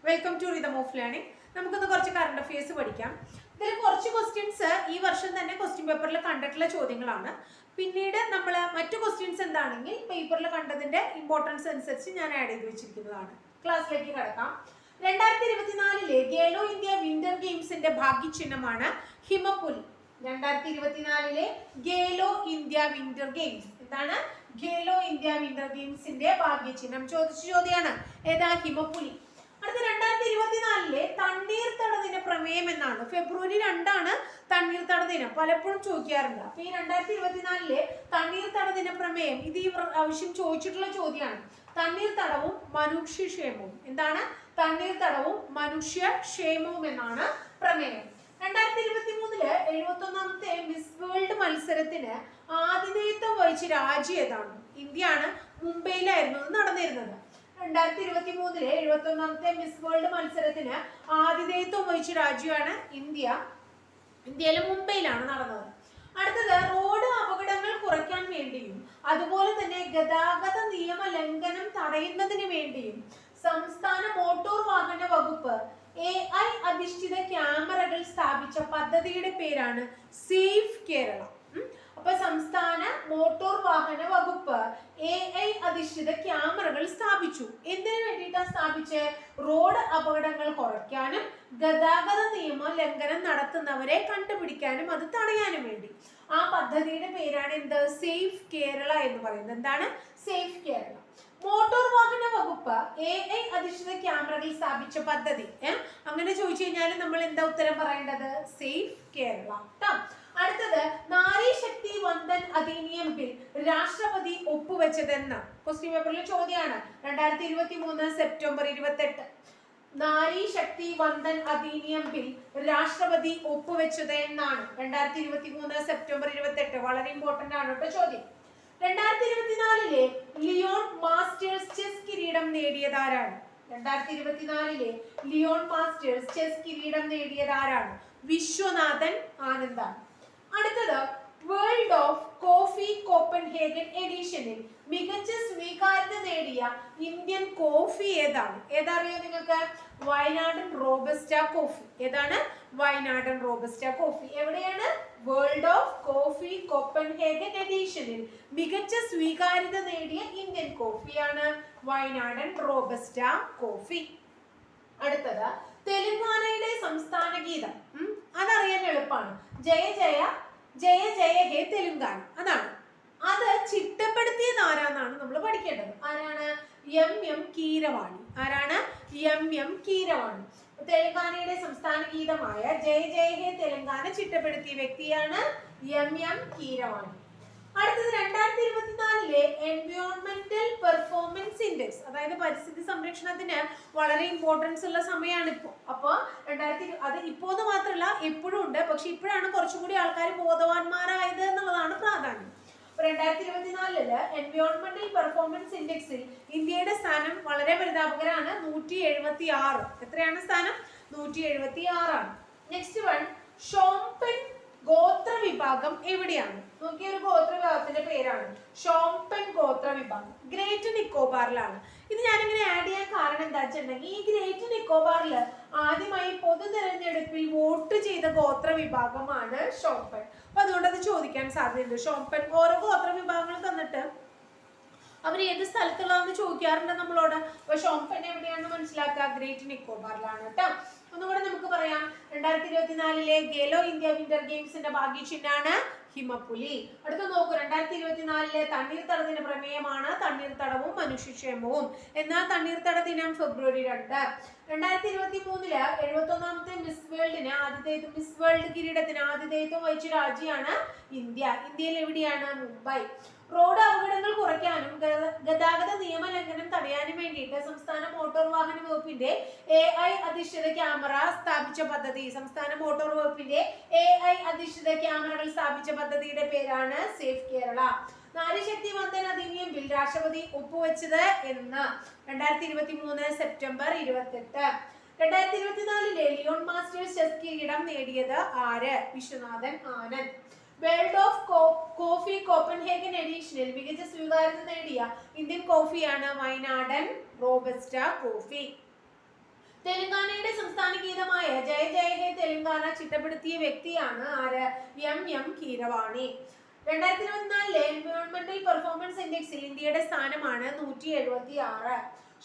Welcome to rhythm of learning. നമുക്കൊന്ന് കുറച്ച് current affairs പഠിക്കാം. ഇതിൽ കുറച്ച് ക്വസ്റ്റ്യൻസ് ഈ വർഷം തന്നെ ക്വസ്റ്റ്യൻ പേപ്പറിൽ കണ്ടിട്ടുള്ള ചോദ്യങ്ങളാണ്. പിന്നീട് നമ്മൾ മറ്റു ക്വസ്റ്റ്യൻസ് എന്താണെങ്കിൽ പേപ്പറിൽ കണ്ടതിന്റെ ഇമ്പോർട്ടൻസ് അനുസരിച്ച് ഞാൻ ആഡ് ചെയ്ത് വെച്ചിരിക്കുന്നതാണ്. ക്ലാസ്സിലേക്ക് കടക്കാം. 2024 ഖേലോ ഇന്ത്യ വിന്റർ ഗെയിംസിന്റെ ഭാഗ്യചിഹ്നമാണ് ഹിമപുലി. 2024 ഖേലോ ഇന്ത്യ വിന്റർ ഗെയിംസ് എന്താണ്? ഖേലോ ഇന്ത്യ വിന്റർ ഗെയിംസിന്റെ ഭാഗ്യചിഹ്നം ചോദിച്ച ചോദ്യമാണ്. ഏതാ? ഹിമപുലി. അടുത്ത 2024 തണ്ണീർത്തട ദിന പ്രമേയം എന്നാണ്. ഫെബ്രുവരി 2 തണ്ണീർത്തട ദിനം. പലപ്പോഴും ചോദിക്കാറുണ്ട്. അപ്പൊ ഈ 2024 തണ്ണീർത്തട ദിന പ്രമേയം ഇത് ഈ ആവശ്യം ചോദിച്ചിട്ടുള്ള ചോദ്യമാണ്. തണ്ണീർത്തടവും മനുഷ്യക്ഷേമവും. എന്താണ്? തണ്ണീർത്തടവും മനുഷ്യക്ഷേമവും എന്നാണ് പ്രമേയം. 2023 71ാമത്തെ മിസ് വേൾഡ് മത്സരത്തിന് ആതിഥേയത്വം വഹിച്ച രാജ്യം ഏതാണ്? ഇന്ത്യയാണ്. മുംബൈയിലായിരുന്നു അത് നടന്നിരുന്നത്. 2023 71ാമത്തെ മിസ് വേൾഡ് മത്സരത്തിന് ആതിഥേയത്വം വഹിച്ച രാജ്യമാണ് ഇന്ത്യ. ഇന്ത്യയിലെ മുംബൈയിലാണ് നടന്നത്. അടുത്തത് റോഡ് അപകടങ്ങൾ കുറയ്ക്കാൻ വേണ്ടിയും അതുപോലെ തന്നെ ഗതാഗത നിയമ ലംഘനം തടയുന്നതിന് വേണ്ടിയും സംസ്ഥാന മോട്ടോർ വാഹന വകുപ്പ് AI അധിഷ്ഠിത ക്യാമറകൾ സ്ഥാപിച്ച പദ്ധതിയുടെ പേരാണ് സേഫ് കേരള. അപ്പൊ സംസ്ഥാന മോട്ടോർ വാഹന വകുപ്പ് AI അധിഷ്ഠിത ക്യാമറകൾ സ്ഥാപിച്ചു. എന്തിനു വേണ്ടിയിട്ടാണ് സ്ഥാപിച്ച്? റോഡ് അപകടങ്ങൾ കുറയ്ക്കാനും ഗതാഗത നിയമ ലംഘനം നടത്തുന്നവരെ കണ്ടുപിടിക്കാനും അത് തടയാനും വേണ്ടി. ആ പദ്ധതിയുടെ പേരാണ് എന്ത്? സേഫ് കേരള എന്ന് പറയുന്നത്. എന്താണ്? സേഫ് കേരള. മോട്ടോർ വാഹന വകുപ്പ് AI അധിഷ്ഠിത ക്യാമറകൾ സ്ഥാപിച്ച പദ്ധതി അങ്ങനെ ചോദിച്ചു കഴിഞ്ഞാൽ നമ്മൾ എന്താ ഉത്തരം പറയേണ്ടത്? സേഫ് കേരള. അടുത്തത് നാരി ശക്തി വന്ദൻ അധിനിയം ബിൽ രാഷ്ട്രപതി ഒപ്പുവെച്ചതെന്ന് ക്വസ്റ്റ്യൻ പേപ്പറിലെ ചോദ്യമാണ്. 2023 സെപ്റ്റംബർ 28 നാരി ശക്തി വന്ദൻ അധിനിയം ബിൽ രാഷ്ട്രപതി ഒപ്പുവെച്ചത് എന്നാണ്. 2023 സെപ്റ്റംബർ 28 വളരെ ഇമ്പോർട്ടന്റ് ആണ് കേട്ടോ ചോദ്യം. 2024 ലിയോൺ മാസ്റ്റേഴ്സ് ചെസ് കിരീടം നേടിയതാരാണ്? 2024 ലിയോൺ മാസ്റ്റേഴ്സ് ചെസ് കിരീടം നേടിയതാരാണ്? വിശ്വനാഥൻ ആനന്ദാണ്. അടുത്തത് വേൾഡ് ഓഫ് കോഫി കോപ്പൻഹേഗൻ എഡിഷനിൽ മികച്ച സ്വീകാര്യത നേടിയ ഇന്ത്യൻ കോഫി ഏതാണ്? ഏതറിയോ നിങ്ങൾക്ക്? വയനാടൻ റോബസ്റ്റ കോഫി. ഏതാണ്? വയനാടൻ റോബസ്റ്റ കോഫി. എവിടെയാണ്? വേൾഡ് ഓഫ് കോഫി കോപ്പൻഹേഗൻ എഡിഷനിൽ മികച്ച സ്വീകാര്യത നേടിയ ഇന്ത്യൻ കോഫിയാണ് വയനാടൻ റോബസ്റ്റ കോഫി. അടുത്തത് തെലുങ്കാനയുടെ സംസ്ഥാന ഗീതം. അതറിയാൻ എളുപ്പമാണ്. ജയ ജയ ജയ ജയ ഹേ തെലുങ്കാന. അതാണ്. അത് ചിട്ടപ്പെടുത്തിയത് ആരാന്നാണ് നമ്മൾ പഠിക്കേണ്ടത്. ആരാണ്? MM കീരവാണി. ആരാണ്? MM കീരവാണി. തെലുങ്കാനയുടെ സംസ്ഥാന ഗീതമായ ജയ ജയ ഹേ തെലുങ്കാന ചിട്ടപ്പെടുത്തിയ വ്യക്തിയാണ് MM കീരവാണി. അടുത്തത് 2024 എൻവയോൺമെന്റൽ പെർഫോമൻസ് ഇൻഡെക്സ്, അതായത് പരിസ്ഥിതി സംരക്ഷണത്തിന് വളരെ ഇമ്പോർട്ടൻസ് ഉള്ള സമയമാണ് ഇപ്പോൾ. അപ്പോൾ അത് ഇപ്പോന്ന് മാത്രമല്ല എപ്പോഴും ഉണ്ട്. പക്ഷെ ഇപ്പോഴാണ് കുറച്ചും കൂടി ആൾക്കാർ ബോധവാന്മാരായത് എന്നുള്ളതാണ് പ്രാധാന്യം. 2024 എൻവയോൺമെന്റൽ പെർഫോമൻസ് ഇൻഡെക്സിൽ ഇന്ത്യയുടെ സ്ഥാനം വളരെ പരിതാപകരമാണ്. 176. എത്രയാണ് സ്ഥാനം? 176 ആണ്. നെക്സ്റ്റ് വൺ, ഷോംപെൻ ഗോത്ര വിഭാഗം എവിടെയാണ്? നോക്കിയ ഒരു ഗോത്ര വിഭാഗത്തിന്റെ പേരാണ് ഷോംപെൻ ഗോത്ര വിഭാഗം. ഗ്രേറ്റ് നിക്കോബാറിലാണ്. ഇത് ഞാനിങ്ങനെ ആഡ് ചെയ്യാൻ കാരണം എന്താ വെച്ചിട്ടുണ്ടെങ്കിൽ ഈ ഗ്രേറ്റ് നിക്കോബാറിൽ ആദ്യമായി പൊതു തെരഞ്ഞെടുപ്പിൽ വോട്ട് ചെയ്ത ഗോത്ര വിഭാഗമാണ് ഷോംപെൻ. അപ്പൊ അതുകൊണ്ട് അത് ചോദിക്കാൻ സാധ്യതയുണ്ട്. ഷോംപെൻ ഓരോ ഗോത്ര വിഭാഗങ്ങൾ തന്നിട്ട് അവർ ഏത് സ്ഥലത്തുള്ളതെന്ന് ചോദിക്കാറുണ്ട് നമ്മളോട്. അപ്പൊ ഷോംപെൻ എവിടെയാണെന്ന് മനസ്സിലാക്കുക. ഗ്രേറ്റ് നിക്കോബാറിലാണ് കേട്ടോ. ഒന്നുകൂടെ നമുക്ക് പറയാം. 2024 ഖേലോ ഇന്ത്യ വിന്റർ ഗെയിംസിന്റെ ഭാഗ്യചിഹ്നമാണ് ഹിമപുലി. അടുത്ത നോക്കൂ. 2024 തണ്ണീർത്തട ദിന പ്രമേയമാണ് തണ്ണീർത്തടവും മനുഷ്യക്ഷേമവും. എന്നാൽ തണ്ണീർത്തട ദിനം ഫെബ്രുവരി 2. 2023 71ാമത്തെ മിസ് വേൾഡ് കിരീടത്തിന് ആതിഥേയത്വം വഹിച്ച രാജ്യമാണ് ഇന്ത്യ. ഇന്ത്യയിൽ എവിടെയാണ്? മുംബൈ. റോഡ് അപകടങ്ങൾ കുറയ്ക്കാനും ഗതാഗത നിയമ ലംഘനം തടയാനും വേണ്ടിയിട്ട് സംസ്ഥാന മോട്ടോർ വാഹന വകുപ്പിന്റെ AI അധിഷ്ഠിത ക്യാമറ സ്ഥാപിച്ച പദ്ധതി. സംസ്ഥാന മോട്ടോർ വകുപ്പിന്റെ AI അധിഷ്ഠിത ക്യാമറകൾ സ്ഥാപിച്ച പദ്ധതിയുടെ പേരാണ് സേഫ് കേരള. നാരിശക്തി വന്ദൻ അധിനിയം ബിൽ രാഷ്ട്രപതി ഒപ്പുവെച്ചത് എന്ന്. 2023 സെപ്റ്റംബർ 28. 2024 ലിയോൺ മാസ്റ്റേഴ്സ് ചെസ് കിരീടം നേടിയത് ആര്? Viswanathan Anand. World of coffee Copenhagen എഡിഷനിൽ മികച്ച സ്വീകാര്യത നേടിയ ഇന്ത്യൻ കോഫിയാണ് വയനാടൻ റോബസ്റ്റ കോഫി. തെലങ്കാനയുടെ സംസ്ഥാന ഗീതമായ ജയ ജയ ഹേ തെലങ്കാന ചിട്ടപ്പെടുത്തിയ വ്യക്തിയാണ് ആര്? എം കീരവാണി. 2024 എൻവയോൺമെന്റൽ പെർഫോമൻസ് ഇൻഡെക്സിൽ ഇന്ത്യയുടെ സ്ഥാനമാണ് 176.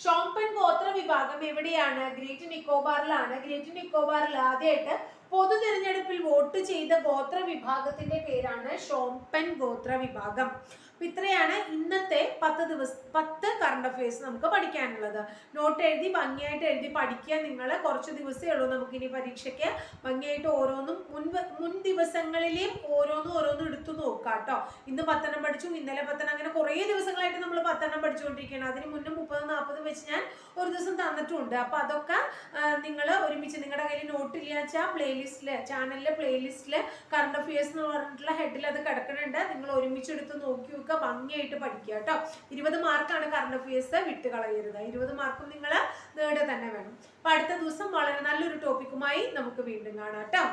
ഷോംപെൻ ഗോത്ര വിഭാഗം എവിടെയാണ്? ഗ്രേറ്റ് നിക്കോബാറിലാണ്. ഗ്രേറ്റ് നിക്കോബാറിൽ ആദ്യമായിട്ട് പൊതു തിരഞ്ഞെടുപ്പിൽ വോട്ട് ചെയ്ത ഗോത്ര വിഭാഗത്തിന്റെ പേരാണ് ഷോംപെൻ ഗോത്ര വിഭാഗം. ഇത്രയാണ് ഇന്നത്തെ 10 കറണ്ട് അഫയേഴ്സ് നമുക്ക് പഠിക്കാനുള്ളത്. നോട്ട് എഴുതി ഭംഗിയായിട്ട് എഴുതി പഠിക്കുക. നിങ്ങൾ കുറച്ച് ദിവസമേ ഉള്ളൂ നമുക്കിനി പരീക്ഷയ്ക്ക്. ഭംഗിയായിട്ട് ഓരോന്നും മുൻ ദിവസങ്ങളിലെയും ഓരോന്നും എടുത്തു നോക്കുക കേട്ടോ. ഇന്ന് 10 പഠിച്ചു, ഇന്നലെ 10, അങ്ങനെ കുറേ ദിവസങ്ങളായിട്ട് നമ്മൾ 10 പഠിച്ചുകൊണ്ടിരിക്കുകയാണ്. അതിന് മുന്നേ 30-40 വെച്ച് ഞാൻ ഒരു ദിവസം തന്നിട്ടുണ്ട്. അപ്പൊ അതൊക്കെ നിങ്ങൾ ഒരുമിച്ച് നിങ്ങളുടെ കയ്യിൽ നോട്ടില്ല വെച്ചാൽ പ്ലേലിസ്റ്റില്, ചാനലിലെ പ്ലേലിസ്റ്റില് കറണ്ട് അഫയേഴ്സ് എന്ന് പറഞ്ഞിട്ടുള്ള ഹെഡിൽ അത് കിടക്കുന്നുണ്ട്. നിങ്ങൾ ഒരുമിച്ചെടുത്ത് നോക്കി വെക്കുക, ഭംഗിയായിട്ട് പഠിക്കുക കേട്ടോ. 20 മാർക്കാണ് കറണ്ട് അഫയേഴ്സ്, വിട്ട് കളയരുത്. 20 മാർക്കും നിങ്ങൾ നേടുക തന്നെ വേണം. അപ്പൊ അടുത്ത ദിവസം വളരെ നല്ലൊരു ടോപ്പിക്കുമായി നമുക്ക് വീണ്ടും കാണാം കേട്ടോ.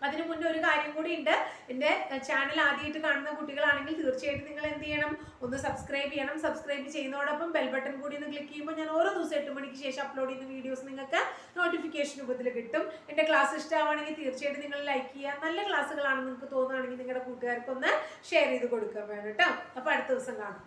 അതിനു മുന്നേ ഒരു കാര്യം കൂടി ഉണ്ട്. എൻ്റെ ചാനൽ ആദ്യമായിട്ട് കാണുന്ന കുട്ടികളാണെങ്കിൽ തീർച്ചയായിട്ടും നിങ്ങൾ എന്ത് ചെയ്യണം? ഒന്ന് സബ്സ്ക്രൈബ് ചെയ്യണം. സബ്സ്ക്രൈബ് ചെയ്യുന്നതോടൊപ്പം ബെൽ ബട്ടൺ കൂടി ഒന്ന് ക്ലിക്ക് ചെയ്യുമ്പോൾ ഞാൻ ഓരോ ദിവസം 8 മണിക്ക് ശേഷം അപ്ലോഡ് ചെയ്യുന്ന വീഡിയോസ് നിങ്ങൾക്ക് നോട്ടിഫിക്കേഷൻ രൂപത്തിൽ കിട്ടും. എൻ്റെ ക്ലാസ് ഇഷ്ടമാണെങ്കിൽ തീർച്ചയായിട്ടും നിങ്ങൾ ലൈക്ക് ചെയ്യുക. നല്ല ക്ലാസ്സുകളാണെന്ന് നിങ്ങൾക്ക് തോന്നുകയാണെങ്കിൽ നിങ്ങളുടെ കൂട്ടുകാർക്കൊന്ന് ഷെയർ ചെയ്ത് കൊടുക്കാൻ വേണം കേട്ടോ. അപ്പോൾ അടുത്ത ദിവസം കാണാം.